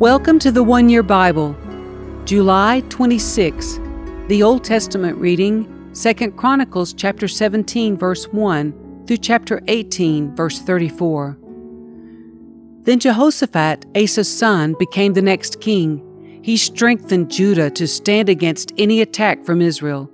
Welcome to the One Year Bible, July 26. The Old Testament reading, 2 Chronicles chapter 17, verse 1 through chapter 18, verse 34. Then Jehoshaphat, Asa's son, became the next king. He strengthened Judah to stand against any attack from Israel.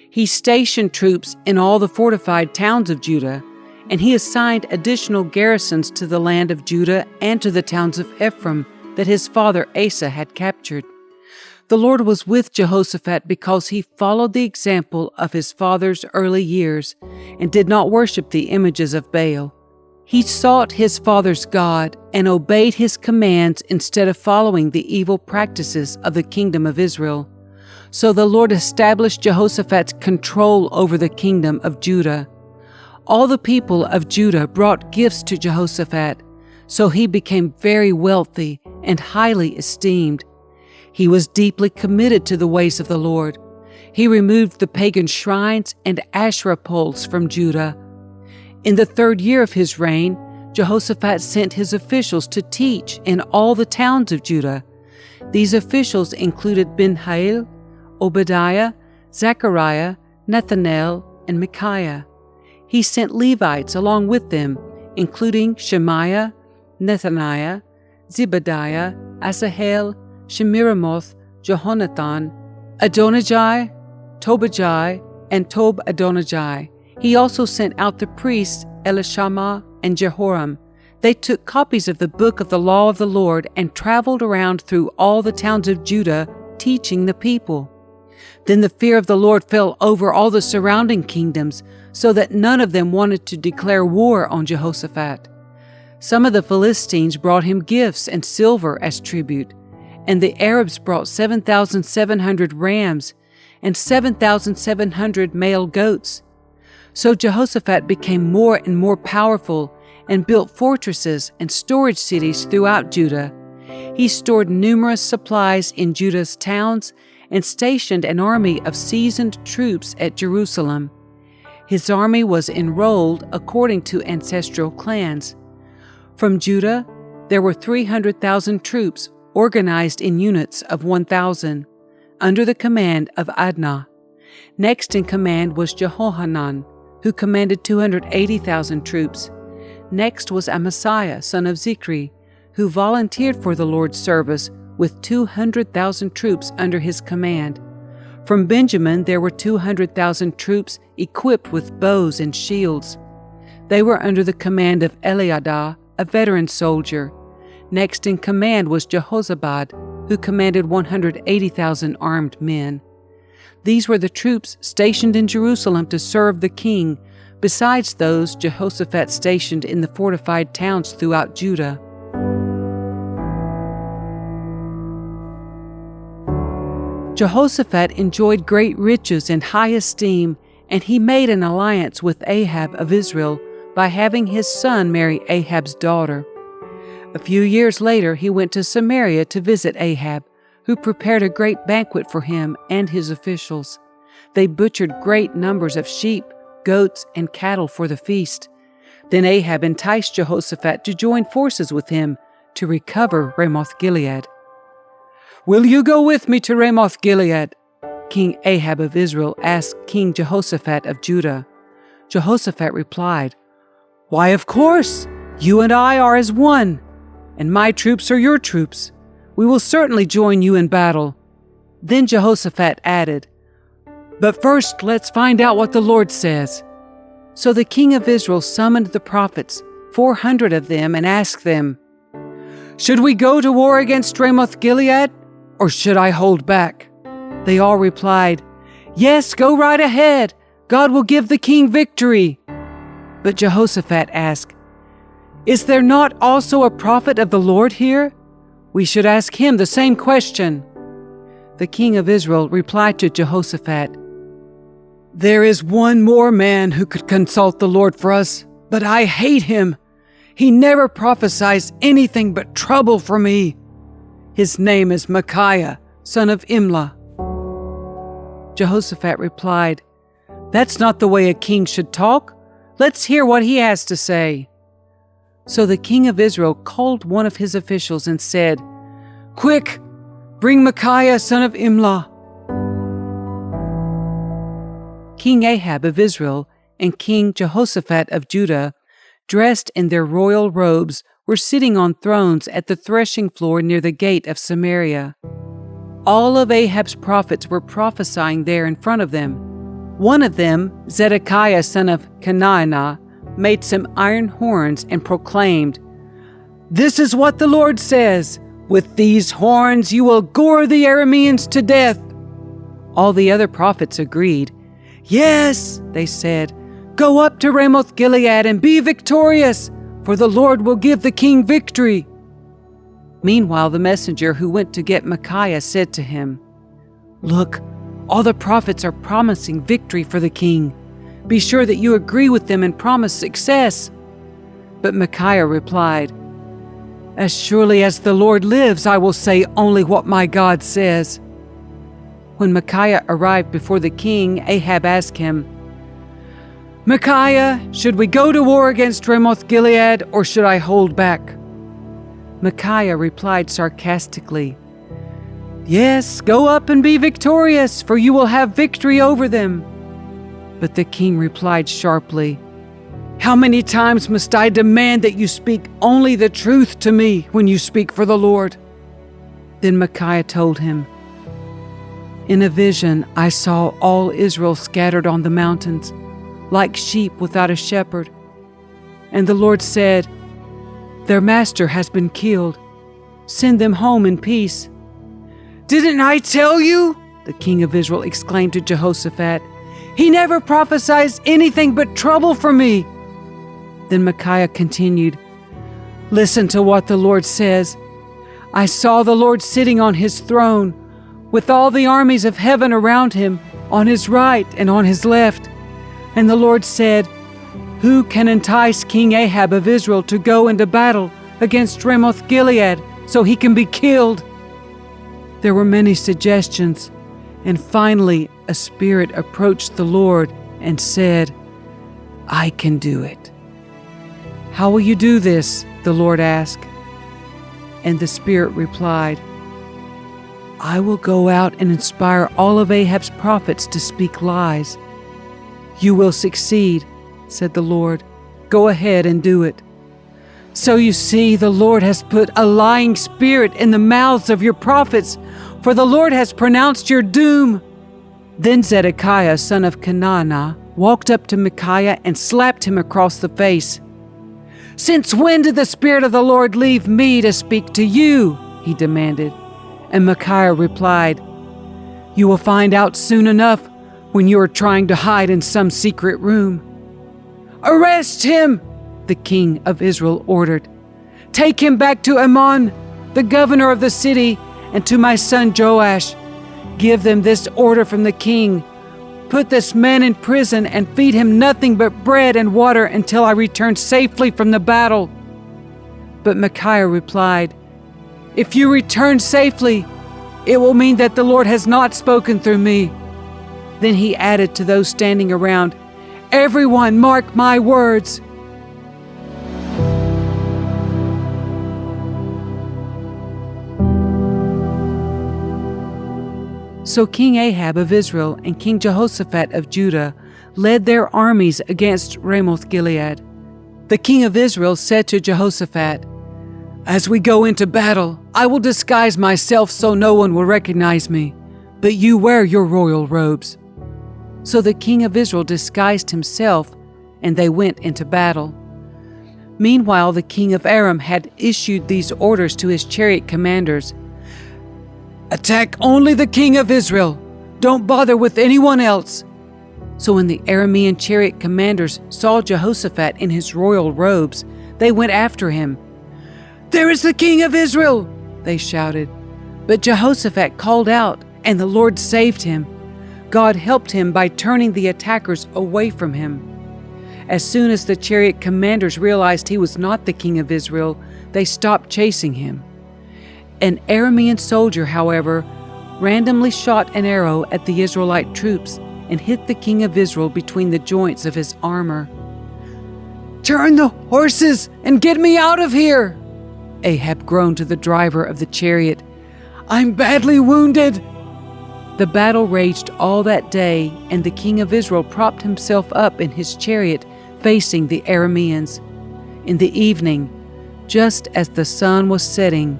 He stationed troops in all the fortified towns of Judah, and he assigned additional garrisons to the land of Judah and to the towns of Ephraim that his father Asa had captured. The Lord was with Jehoshaphat because he followed the example of his father's early years and did not worship the images of Baal. He sought his father's God and obeyed his commands instead of following the evil practices of the kingdom of Israel. So the Lord established Jehoshaphat's control over the kingdom of Judah. All the people of Judah brought gifts to Jehoshaphat, so he became very wealthy and highly esteemed. He was deeply committed to the ways of the Lord. He removed the pagan shrines and Asherah poles from Judah. In the 3rd year of his reign, Jehoshaphat sent his officials to teach in all the towns of Judah. These officials included Ben-Hail, Obadiah, Zechariah, Nethanel, and Micaiah. He sent Levites along with them, including Shemaiah, Nethaniah, Zebadiah, Asahel, Shemiramoth, Jehonathan, Adonijah, Tobijah, and Tob-Adonijah. He also sent out the priests Elishama and Jehoram. They took copies of the book of the law of the Lord and traveled around through all the towns of Judah, teaching the people. Then the fear of the Lord fell over all the surrounding kingdoms, so that none of them wanted to declare war on Jehoshaphat. Some of the Philistines brought him gifts and silver as tribute, and the Arabs brought 7,700 rams and 7,700 male goats. So Jehoshaphat became more and more powerful and built fortresses and storage cities throughout Judah. He stored numerous supplies in Judah's towns and stationed an army of seasoned troops at Jerusalem. His army was enrolled according to ancestral clans. From Judah, there were 300,000 troops organized in units of 1,000, under the command of Adnah. Next in command was Jehohanan, who commanded 280,000 troops. Next was Amasiah, son of Zikri, who volunteered for the Lord's service with 200,000 troops under his command. From Benjamin there were 200,000 troops equipped with bows and shields. They were under the command of Eliadah, a veteran soldier. Next in command was Jehozabad, who commanded 180,000 armed men. These were the troops stationed in Jerusalem to serve the king, besides those Jehoshaphat stationed in the fortified towns throughout Judah. Jehoshaphat enjoyed great riches and high esteem, and he made an alliance with Ahab of Israel by having his son marry Ahab's daughter. A few years later, he went to Samaria to visit Ahab, who prepared a great banquet for him and his officials. They butchered great numbers of sheep, goats, and cattle for the feast. Then Ahab enticed Jehoshaphat to join forces with him to recover Ramoth-Gilead. "Will you go with me to Ramoth-Gilead?" King Ahab of Israel asked King Jehoshaphat of Judah. Jehoshaphat replied, "Why, of course! You and I are as one, and my troops are your troops. We will certainly join you in battle." Then Jehoshaphat added, "But first let's find out what the Lord says." So the king of Israel summoned the prophets, 400 of them, and asked them, "Should we go to war against Ramoth-Gilead, or should I hold back?" They all replied, "Yes, go right ahead. God will give the king victory." But Jehoshaphat asked, "Is there not also a prophet of the Lord here? We should ask him the same question." The king of Israel replied to Jehoshaphat, "There is one more man who could consult the Lord for us, but I hate him. He never prophesies anything but trouble for me. His name is Micaiah, son of Imlah." Jehoshaphat replied, "That's not the way a king should talk. Let's hear what he has to say." So the king of Israel called one of his officials and said, "Quick, bring Micaiah, son of Imlah." King Ahab of Israel and King Jehoshaphat of Judah, dressed in their royal robes, were sitting on thrones at the threshing floor near the gate of Samaria. All of Ahab's prophets were prophesying there in front of them. One of them, Zedekiah son of Kenaniah, made some iron horns and proclaimed, "This is what the Lord says, with these horns you will gore the Arameans to death." All the other prophets agreed. "Yes," they said, "go up to Ramoth-Gilead and be victorious, for the Lord will give the king victory." Meanwhile, the messenger who went to get Micaiah said to him, "Look, all the prophets are promising victory for the king. Be sure that you agree with them and promise success." But Micaiah replied, "As surely as the Lord lives, I will say only what my God says." When Micaiah arrived before the king, Ahab asked him, "Micaiah, should we go to war against Ramoth-Gilead, or should I hold back?" Micaiah replied sarcastically, "Yes, go up and be victorious, for you will have victory over them." But the king replied sharply, "How many times must I demand that you speak only the truth to me when you speak for the Lord?" Then Micaiah told him, "In a vision I saw all Israel scattered on the mountains, like sheep without a shepherd. And the Lord said, 'Their master has been killed. Send them home in peace.'" "Didn't I tell you?" the king of Israel exclaimed to Jehoshaphat. "He never prophesies anything but trouble for me." Then Micaiah continued, "Listen to what the Lord says. I saw the Lord sitting on his throne, with all the armies of heaven around him, on his right and on his left. And the Lord said, 'Who can entice King Ahab of Israel to go into battle against Ramoth-Gilead so he can be killed?' There were many suggestions, and finally a spirit approached the Lord and said, 'I can do it.' 'How will you do this?' the Lord asked. And the spirit replied, 'I will go out and inspire all of Ahab's prophets to speak lies.' 'You will succeed,' said the Lord. 'Go ahead and do it.' So you see, the Lord has put a lying spirit in the mouths of your prophets, for the Lord has pronounced your doom." Then Zedekiah, son of Kenaniah, walked up to Micaiah and slapped him across the face. "Since when did the Spirit of the Lord leave me to speak to you?" he demanded. And Micaiah replied, "You will find out soon enough when you are trying to hide in some secret room." "Arrest him!" the king of Israel ordered. "Take him back to Ammon, the governor of the city, and to my son Joash. Give them this order from the king: put this man in prison and feed him nothing but bread and water until I return safely from the battle." But Micaiah replied, "If you return safely, it will mean that the Lord has not spoken through me." Then he added to those standing around, "Everyone mark my words." So King Ahab of Israel and King Jehoshaphat of Judah led their armies against Ramoth-Gilead. The king of Israel said to Jehoshaphat, "As we go into battle, I will disguise myself so no one will recognize me, but you wear your royal robes." So the king of Israel disguised himself, and they went into battle. Meanwhile, the king of Aram had issued these orders to his chariot commanders: "Attack only the king of Israel. Don't bother with anyone else." So when the Aramean chariot commanders saw Jehoshaphat in his royal robes, they went after him. "There is the king of Israel!" they shouted. But Jehoshaphat called out, and the Lord saved him. God helped him by turning the attackers away from him. As soon as the chariot commanders realized he was not the king of Israel, they stopped chasing him. An Aramean soldier, however, randomly shot an arrow at the Israelite troops and hit the king of Israel between the joints of his armor. "Turn the horses and get me out of here!" Ahab groaned to the driver of the chariot. I'm badly wounded." The battle raged all that day, and the king of Israel propped himself up in his chariot facing the Arameans. In the evening, just as the sun was setting,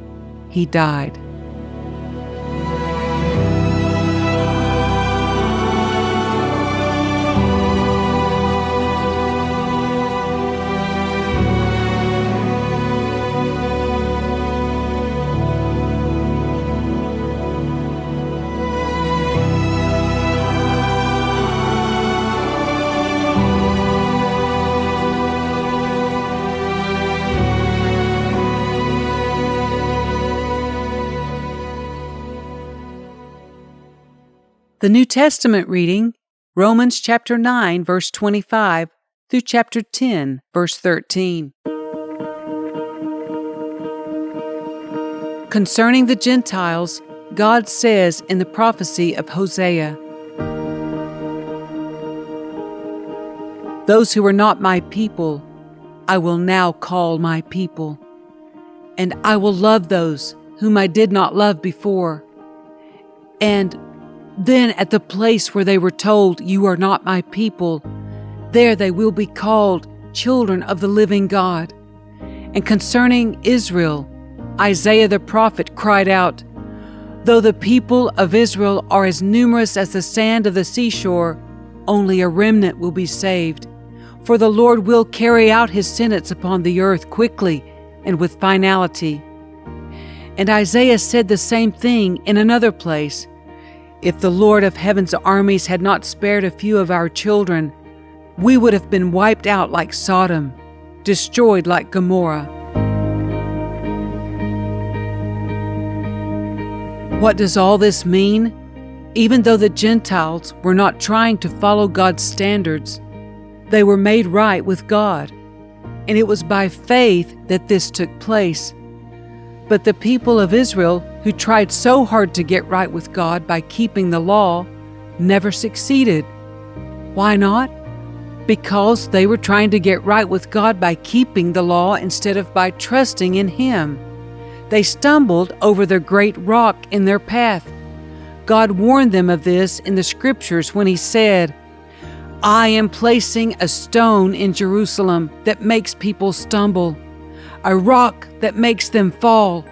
he died. The New Testament reading, Romans chapter 9, verse 25 through chapter 10, verse 13. Concerning the Gentiles, God says in the prophecy of Hosea, "Those who are not my people, I will now call my people, and I will love those whom I did not love before. And then at the place where they were told, 'You are not my people,' there they will be called children of the living God." And concerning Israel, Isaiah the prophet cried out, "Though the people of Israel are as numerous as the sand of the seashore, only a remnant will be saved. For the Lord will carry out his sentence upon the earth quickly and with finality." And Isaiah said the same thing in another place, "If the Lord of heaven's armies had not spared a few of our children, we would have been wiped out like Sodom, destroyed like Gomorrah." What does all this mean? Even though the Gentiles were not trying to follow God's standards, they were made right with God, and it was by faith that this took place. But the people of Israel, who tried so hard to get right with God by keeping the law, never succeeded. Why not? Because they were trying to get right with God by keeping the law instead of by trusting in Him. They stumbled over the great rock in their path. God warned them of this in the Scriptures when He said, "I am placing a stone in Jerusalem that makes people stumble, a rock that makes them fall.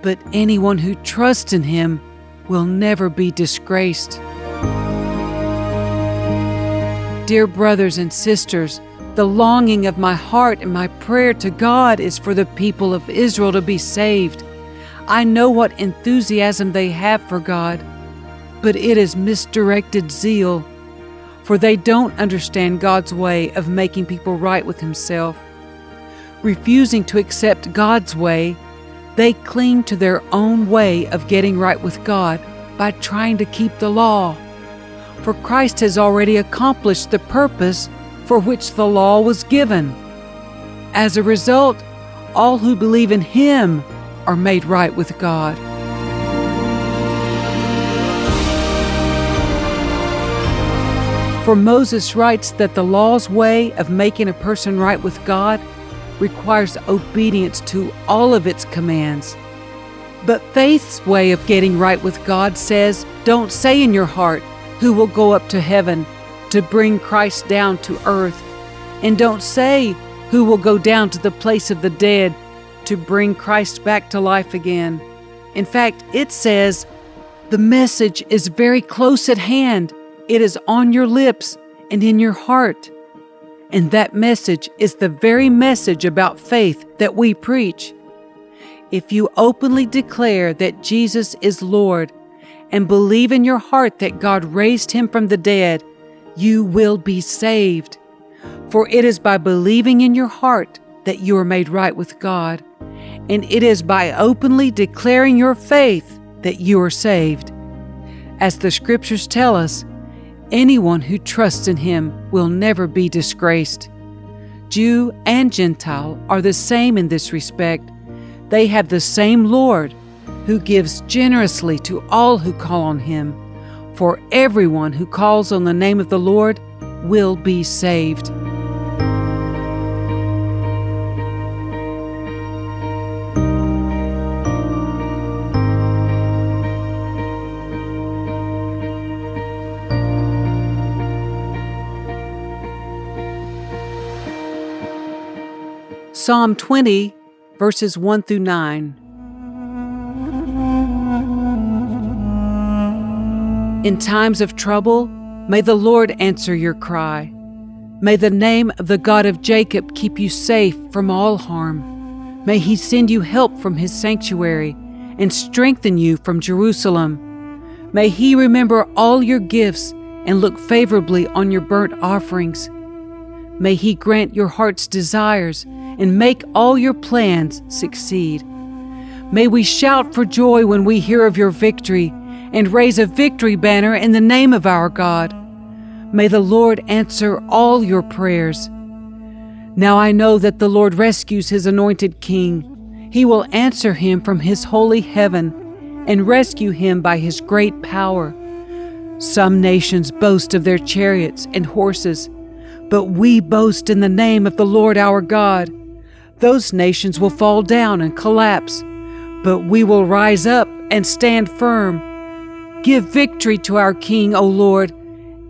But anyone who trusts in Him will never be disgraced." Dear brothers and sisters, the longing of my heart and my prayer to God is for the people of Israel to be saved. I know what enthusiasm they have for God, but it is misdirected zeal, for they don't understand God's way of making people right with Himself. Refusing to accept God's way, they cling to their own way of getting right with God by trying to keep the law. For Christ has already accomplished the purpose for which the law was given. As a result, all who believe in Him are made right with God. For Moses writes that the law's way of making a person right with God requires obedience to all of its commands. But faith's way of getting right with God says, don't say in your heart, "Who will go up to heaven to bring Christ down to earth?" And don't say, "Who will go down to the place of the dead to bring Christ back to life again?" In fact, it says, the message is very close at hand. It is on your lips and in your heart. And that message is the very message about faith that we preach. If you openly declare that Jesus is Lord and believe in your heart that God raised Him from the dead, you will be saved. For it is by believing in your heart that you are made right with God, and it is by openly declaring your faith that you are saved. As the Scriptures tell us, anyone who trusts in Him will never be disgraced. Jew and Gentile are the same in this respect. They have the same Lord, who gives generously to all who call on Him. For everyone who calls on the name of the Lord will be saved. Psalm 20, verses 1 through 9. In times of trouble, may the Lord answer your cry. May the name of the God of Jacob keep you safe from all harm. May He send you help from His sanctuary and strengthen you from Jerusalem. May He remember all your gifts and look favorably on your burnt offerings. May He grant your heart's desires and make all your plans succeed. May we shout for joy when we hear of your victory and raise a victory banner in the name of our God. May the Lord answer all your prayers. Now I know that the Lord rescues His anointed king. He will answer him from His holy heaven and rescue him by His great power. Some nations boast of their chariots and horses, but we boast in the name of the Lord our God. Those nations will fall down and collapse, but we will rise up and stand firm. Give victory to our King, O Lord.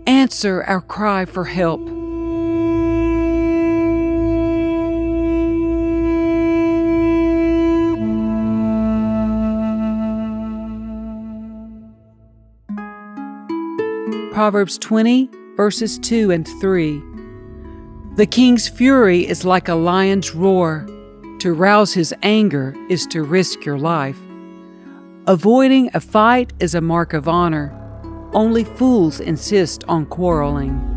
Answer our cry for help. Proverbs 20, verses 2 and 3. The king's fury is like a lion's roar. To rouse his anger is to risk your life. Avoiding a fight is a mark of honor. Only fools insist on quarreling.